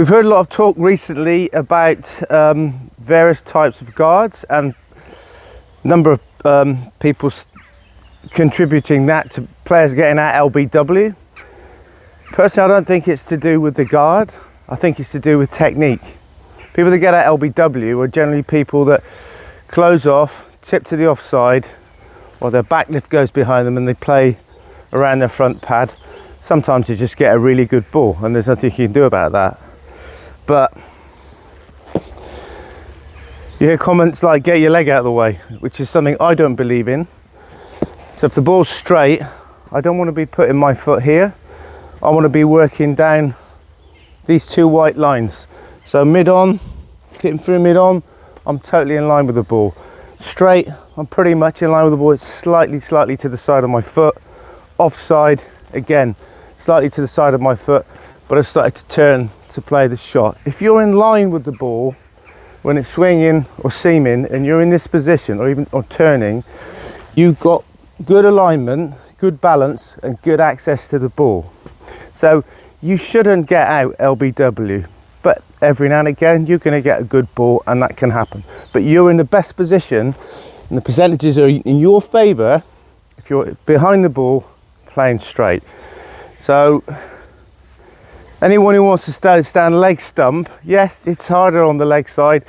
We've heard a lot of talk recently about various types of guards, and a number of people contributing that to players getting out LBW. Personally, I don't think it's to do with the guard. I think it's to do with technique. People that get out LBW are generally people that close off, tip to the offside, or their back lift goes behind them and they play around their front pad. Sometimes you just get a really good ball and there's nothing you can do about that. But you hear comments like get your leg out of the way, which is something I don't believe in. So if the ball's straight, I don't want to be putting my foot here. I want to be working down these two white lines. So mid-on, hitting through mid-on, I'm totally in line with the ball. Straight, I'm pretty much in line with the ball. It's slightly to the side of my foot. Offside, again, slightly to the side of my foot, but I've started to turn to play the shot. If you're in line with the ball when it's swinging or seaming and you're in this position or turning, you've got good alignment, good balance and good access to the ball. So you shouldn't get out LBW, but every now and again you're going to get a good ball and that can happen. But you're in the best position and the percentages are in your favour if you're behind the ball playing straight. So anyone who wants to stand leg stump, yes, it's harder on the leg side,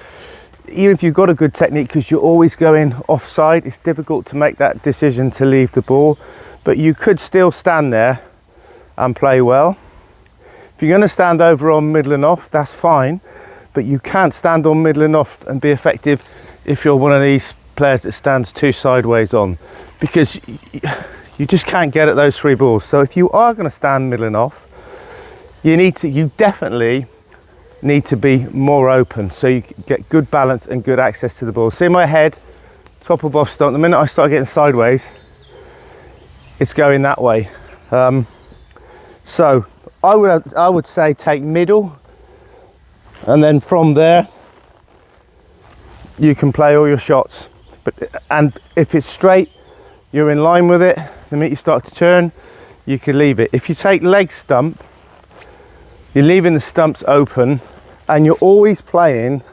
even if you've got a good technique, because you're always going offside. It's difficult to make that decision to leave the ball, but you could still stand there and play well. If you're going to stand over on middle and off, that's fine, but you can't stand on middle and off and be effective if you're one of these players that stands two sideways on, because you just can't get at those three balls. So if you are going to stand middle and off, you definitely need to be more open so you get good balance and good access to the ball. See my head, top of off stump, the minute I start getting sideways, it's going that way. So I would say take middle, and then from there you can play all your shots. And if it's straight, you're in line with it. The minute you start to turn, you can leave it. If you take leg stump, you're leaving the stumps open and you're always playing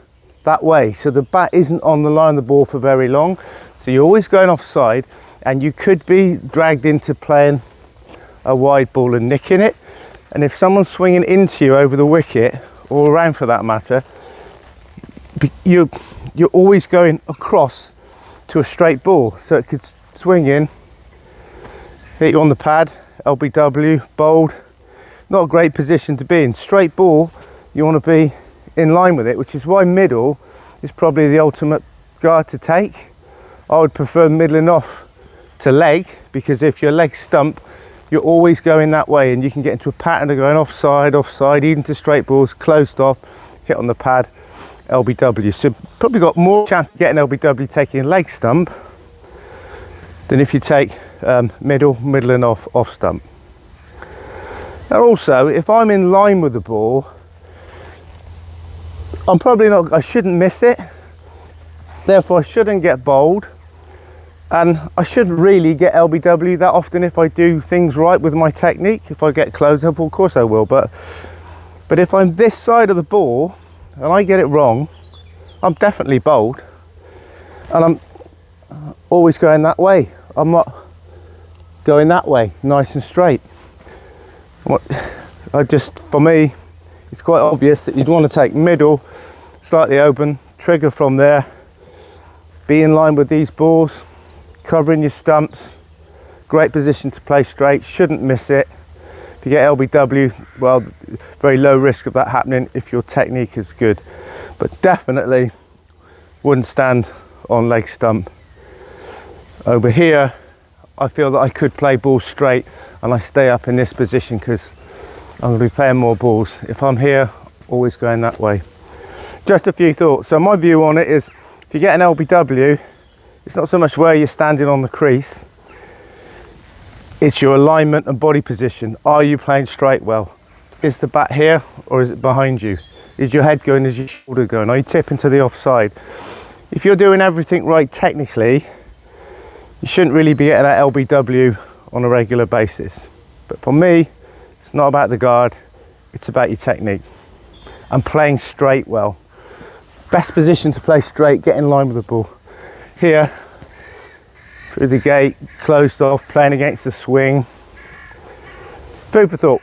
that way. So the bat isn't on the line of the ball for very long. So you're always going offside and you could be dragged into playing a wide ball and nicking it. And if someone's swinging into you over the wicket, or around for that matter, you're always going across to a straight ball. So it could swing in, hit you on the pad, LBW, bowled. Not a great position to be in. Straight ball, you want to be in line with it, which is why middle is probably the ultimate guard to take. I would prefer middling off to leg, because if your leg stump, you're always going that way and you can get into a pattern of going offside, even to straight balls, closed off, hit on the pad, LBW. So probably got more chance of getting LBW taking leg stump than if you take middle and off stump. And also, if I'm in line with the ball, I shouldn't miss it. Therefore, I shouldn't get bowled. And I shouldn't really get LBW that often if I do things right with my technique. If I get close up, of course I will. But if I'm this side of the ball and I get it wrong, I'm definitely bowled. And I'm always going that way. I'm not going that way, nice and straight. For me, it's quite obvious that you'd want to take middle, slightly open, trigger from there, be in line with these balls, covering your stumps, great position to play straight, shouldn't miss it. If you get LBW, well, very low risk of that happening if your technique is good, but definitely wouldn't stand on leg stump. Over here, I feel that I could play balls straight and I stay up in this position because I'm going to be playing more balls. If I'm here, always going that way. Just a few thoughts. So my view on it is, if you get an LBW, it's not so much where you're standing on the crease, it's your alignment and body position. Are you playing straight well? Is the bat here or is it behind you? Is your head going, is your shoulder going? Are you tipping to the offside? If you're doing everything right technically, you shouldn't really be getting that LBW on a regular basis. But for me, it's not about the guard, it's about your technique. and playing straight well. Best position to play straight, get in line with the ball. Here, through the gate, closed off, playing against the swing. Food for thought.